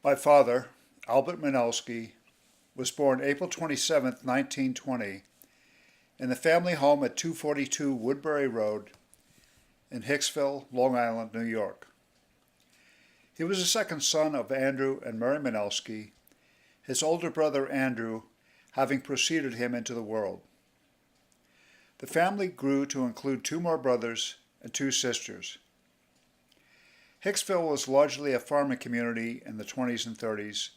My father, Albert Minelski, was born April 27, 1920, in the family home at 242 Woodbury Road in Hicksville, Long Island, New York. He was the second son of Andrew and Mary Minelski, his older brother Andrew having preceded him into the world. The family grew to include two more brothers and two sisters. Hicksville was largely a farming community in the 20s and 30s,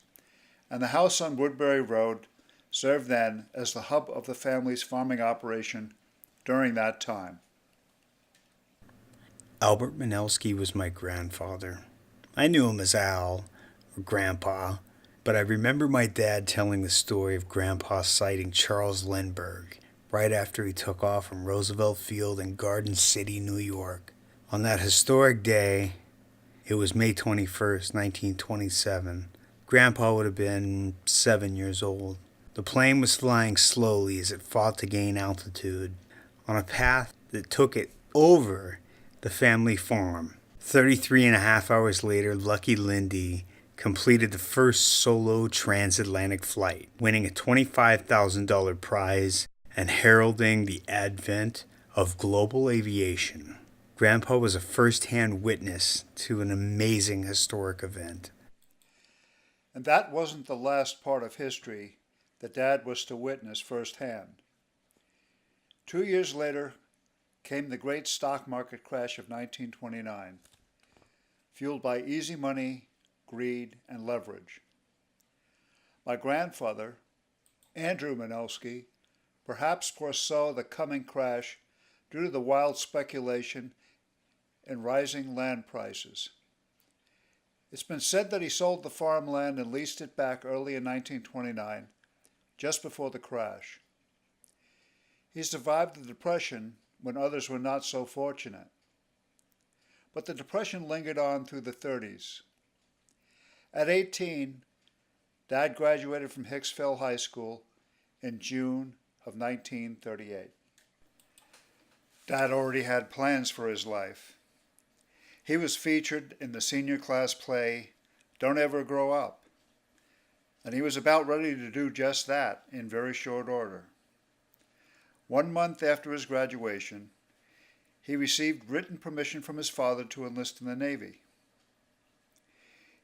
and the house on Woodbury Road served then as the hub of the family's farming operation during that time. Albert Manelski was my grandfather. I knew him as Al, or Grandpa, but I remember my dad telling the story of Grandpa sighting Charles Lindbergh right after he took off from Roosevelt Field in Garden City, New York. On that historic day, it was May 21st, 1927. Grandpa would have been 7 years old. The plane was flying slowly as it fought to gain altitude on a path that took it over the family farm. 33 and a half hours later, Lucky Lindy completed the first solo transatlantic flight, winning a $25,000 prize and heralding the advent of global aviation. Grandpa was a first-hand witness to an amazing historic event. And that wasn't the last part of history that Dad was to witness firsthand. 2 years later came the great stock market crash of 1929, fueled by easy money, greed, and leverage. My grandfather, Andrew Minelski, perhaps foresaw the coming crash due to the wild speculation in rising land prices. It's been said that he sold the farmland and leased it back early in 1929, just before the crash. He survived the Depression when others were not so fortunate. But the Depression lingered on through the 30s. At 18, Dad graduated from Hicksville High School in June of 1938. Dad already had plans for his life. He was featured in the senior class play, Don't Ever Grow Up, and he was about ready to do just that in very short order. 1 month after his graduation, he received written permission from his father to enlist in the Navy.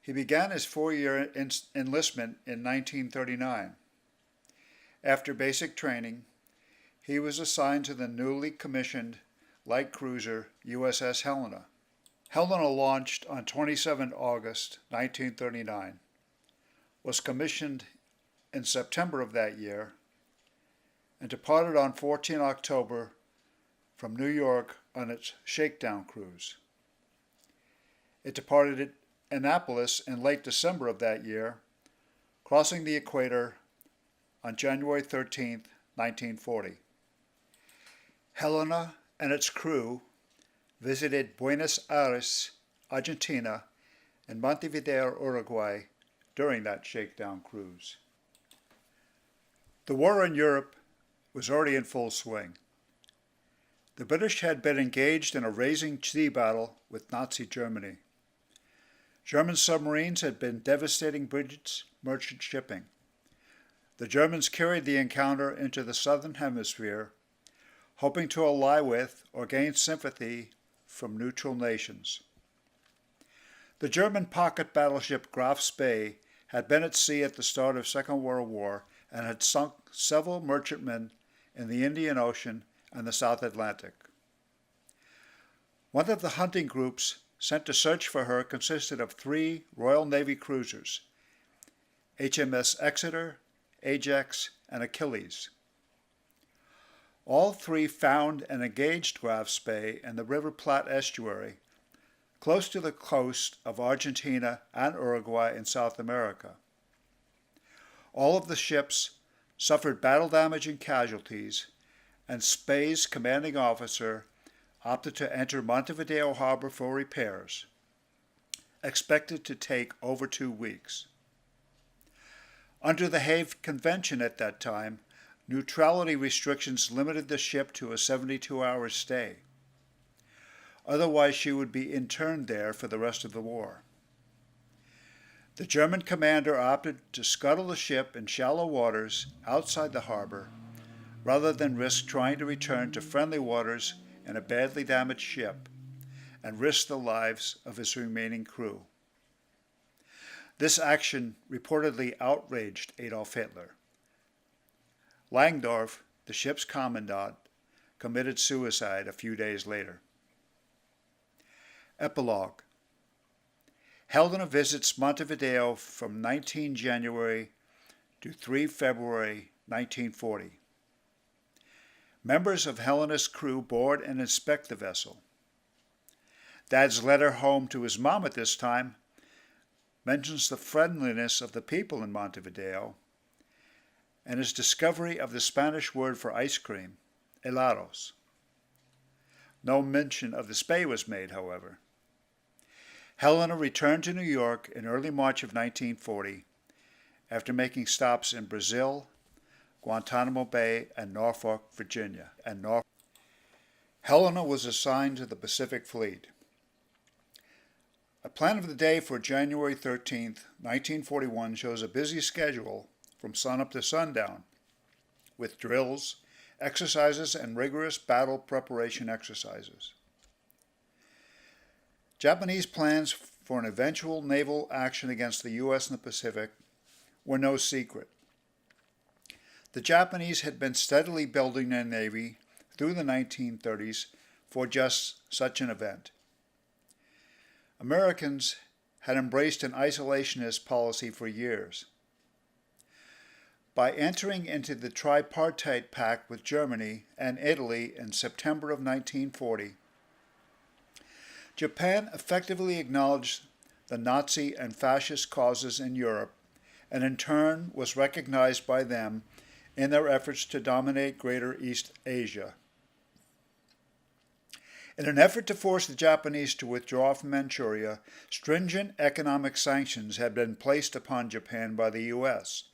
He began his 4-year enlistment in 1939. After basic training, he was assigned to the newly commissioned light cruiser USS Helena. Helena launched on 27 August 1939, was commissioned in September of that year, and departed on 14 October from New York on its shakedown cruise. It departed at Annapolis in late December of that year, crossing the equator on January 13, 1940. Helena and its crew visited Buenos Aires, Argentina, and Montevideo, Uruguay during that shakedown cruise. The war in Europe was already in full swing. The British had been engaged in a raging sea battle with Nazi Germany. German submarines had been devastating British merchant shipping. The Germans carried the encounter into the southern hemisphere, hoping to ally with or gain sympathy from neutral nations. The German pocket battleship Graf Spee had been at sea at the start of the Second World War and had sunk several merchantmen in the Indian Ocean and the South Atlantic. One of the hunting groups sent to search for her consisted of 3 Royal Navy cruisers, HMS Exeter, Ajax, and Achilles. All 3 found and engaged Graf Spee in the River Plate estuary, close to the coast of Argentina and Uruguay in South America. All of the ships suffered battle damage and casualties, and Spee's commanding officer opted to enter Montevideo Harbor for repairs, expected to take over 2 weeks. Under the Hague Convention at that time, neutrality restrictions limited the ship to a 72-hour stay. Otherwise, she would be interned there for the rest of the war. The German commander opted to scuttle the ship in shallow waters outside the harbor rather than risk trying to return to friendly waters in a badly damaged ship and risk the lives of his remaining crew. This action reportedly outraged Adolf Hitler. Langdorf, the ship's commandant, committed suicide a few days later. Epilogue. Helena visits Montevideo from 19 January to 3 February 1940. Members of Helena's crew board and inspect the vessel. Dad's letter home to his mom at this time mentions the friendliness of the people in Montevideo and his discovery of the Spanish word for ice cream, helados. No mention of the Spey was made, however. Helena returned to New York in early March of 1940 after making stops in Brazil, Guantanamo Bay, and Norfolk, Virginia. Helena was assigned to the Pacific Fleet. A plan of the day for January 13, 1941 shows a busy schedule from sunup to sundown, with drills, exercises, and rigorous battle preparation exercises. Japanese plans for an eventual naval action against the U.S. in the Pacific were no secret. The Japanese had been steadily building their navy through the 1930s for just such an event. Americans had embraced an isolationist policy for years. By entering into the tripartite pact with Germany and Italy in September of 1940, Japan effectively acknowledged the Nazi and fascist causes in Europe and in turn was recognized by them in their efforts to dominate Greater East Asia. In an effort to force the Japanese to withdraw from Manchuria, stringent economic sanctions had been placed upon Japan by the U.S.,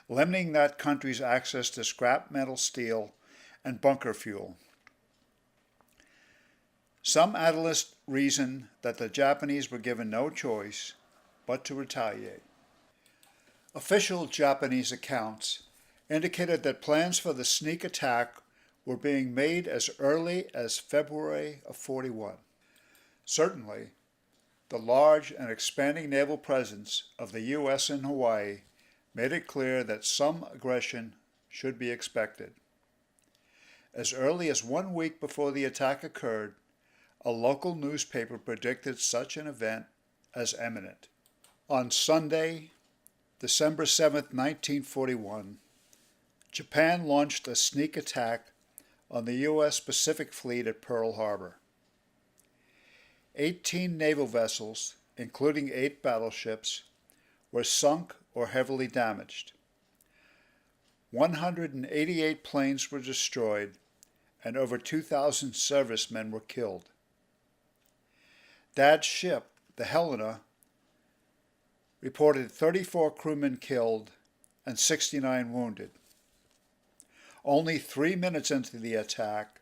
limiting that country's access to scrap metal steel and bunker fuel. Some analysts reason that the Japanese were given no choice but to retaliate. Official Japanese accounts indicated that plans for the sneak attack were being made as early as February of 41. Certainly, the large and expanding naval presence of the U.S. in Hawaii made it clear that some aggression should be expected. As early as 1 week before the attack occurred, a local newspaper predicted such an event as imminent. On Sunday, December 7, 1941, Japan launched a sneak attack on the U.S. Pacific Fleet at Pearl Harbor. 18 naval vessels, including 8 battleships, were sunk or heavily damaged. 188 planes were destroyed, and over 2,000 servicemen were killed. Dad's ship, the Helena, reported 34 crewmen killed and 69 wounded. Only 3 minutes into the attack,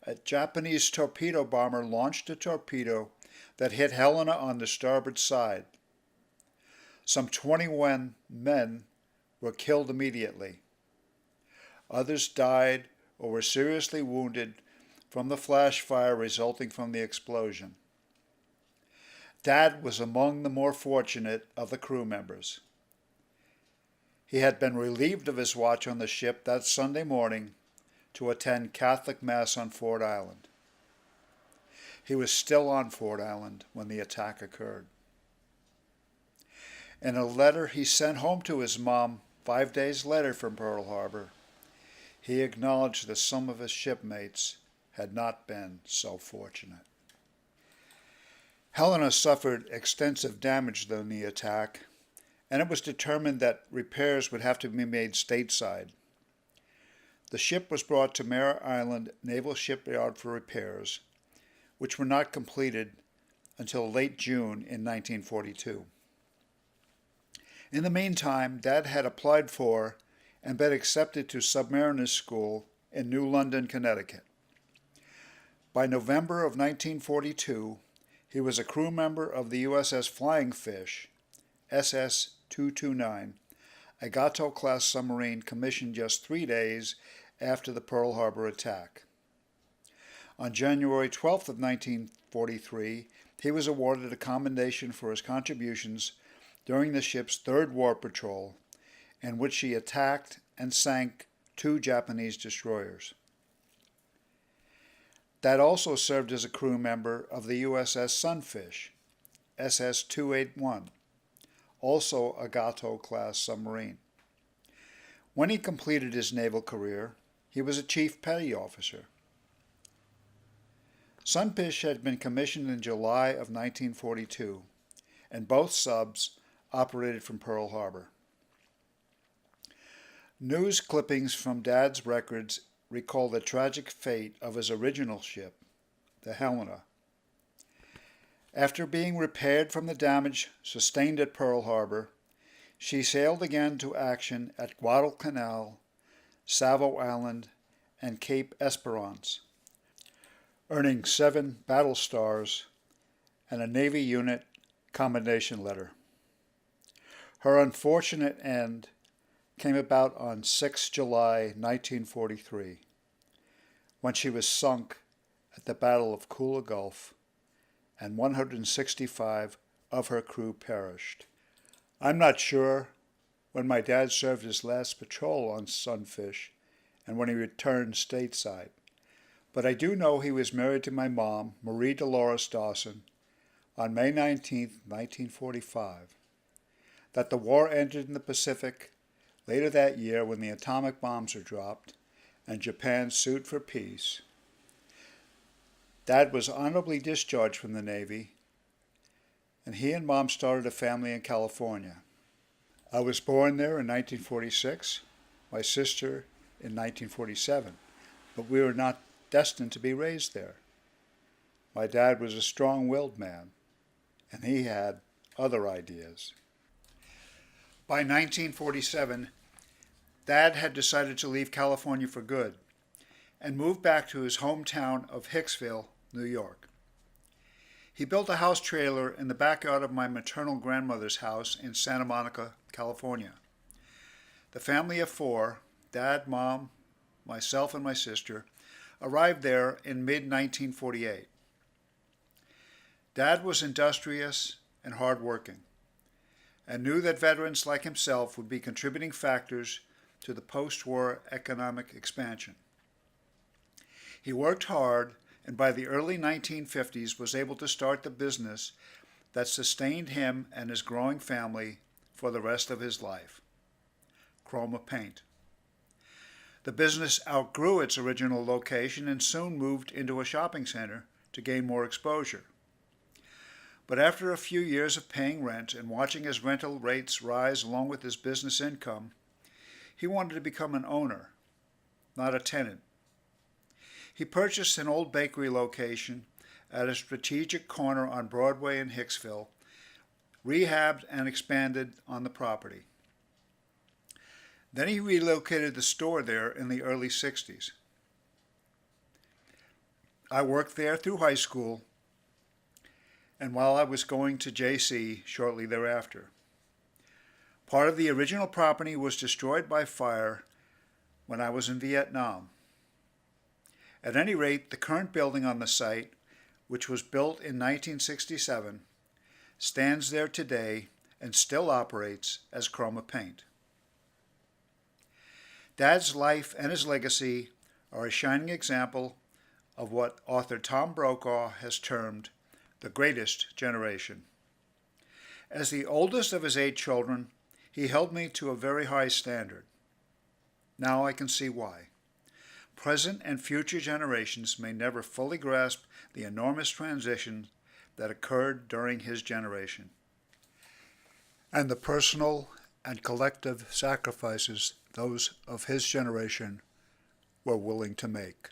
a Japanese torpedo bomber launched a torpedo that hit Helena on the starboard side. Some 21 men were killed immediately. Others died or were seriously wounded from the flash fire resulting from the explosion. Dad was among the more fortunate of the crew members. He had been relieved of his watch on the ship that Sunday morning to attend Catholic Mass on Ford Island. He was still on Ford Island when the attack occurred. In a letter he sent home to his mom 5 days later from Pearl Harbor, he acknowledged that some of his shipmates had not been so fortunate. Helena suffered extensive damage during the attack, and it was determined that repairs would have to be made stateside. The ship was brought to Mare Island Naval Shipyard for repairs, which were not completed until late June in 1942. In the meantime, Dad had applied for and been accepted to submariners school in New London, Connecticut. By November of 1942, he was a crew member of the USS Flying Fish SS-229, a Gato-class submarine commissioned just 3 days after the Pearl Harbor attack. On January 12th of 1943, he was awarded a commendation for his contributions during the ship's third war patrol, in which he attacked and sank 2 Japanese destroyers. Dad also served as a crew member of the USS Sunfish, SS-281, also a Gato-class submarine. When he completed his naval career, he was a chief petty officer. Sunfish had been commissioned in July of 1942, and both subs operated from Pearl Harbor. News clippings from Dad's records recall the tragic fate of his original ship, the Helena. After being repaired from the damage sustained at Pearl Harbor, she sailed again to action at Guadalcanal, Savo Island, and Cape Esperance, earning 7 battle stars and a Navy unit commendation letter. Her unfortunate end came about on 6 July 1943, when she was sunk at the Battle of Kula Gulf, and 165 of her crew perished. I'm not sure when my dad served his last patrol on Sunfish and when he returned stateside, but I do know he was married to my mom, Marie Dolores Dawson, on May 19, 1945, that the war ended in the Pacific later that year when the atomic bombs were dropped and Japan sued for peace. Dad was honorably discharged from the Navy, and he and Mom started a family in California. I was born there in 1946, my sister in 1947, but we were not destined to be raised there. My dad was a strong-willed man, and he had other ideas. By 1947, Dad had decided to leave California for good and moved back to his hometown of Hicksville, New York. He built a house trailer in the backyard of my maternal grandmother's house in Santa Monica, California. The family of 4, Dad, Mom, myself, and my sister, arrived there in mid-1948. Dad was industrious and hardworking, and knew that veterans like himself would be contributing factors to the post-war economic expansion. He worked hard, and by the early 1950s was able to start the business that sustained him and his growing family for the rest of his life, Chroma Paint. The business outgrew its original location and soon moved into a shopping center to gain more exposure. But after a few years of paying rent and watching his rental rates rise along with his business income, he wanted to become an owner, not a tenant. He purchased an old bakery location at a strategic corner on Broadway in Hicksville, rehabbed and expanded on the property. Then he relocated the store there in the early 60s. I worked there through high school and while I was going to JC shortly thereafter. Part of the original property was destroyed by fire when I was in Vietnam. At any rate, the current building on the site, which was built in 1967, stands there today and still operates as Chroma Paint. Dad's life and his legacy are a shining example of what author Tom Brokaw has termed the greatest generation. As the oldest of his 8 children, he held me to a very high standard. Now I can see why. Present and future generations may never fully grasp the enormous transition that occurred during his generation, and the personal and collective sacrifices those of his generation were willing to make.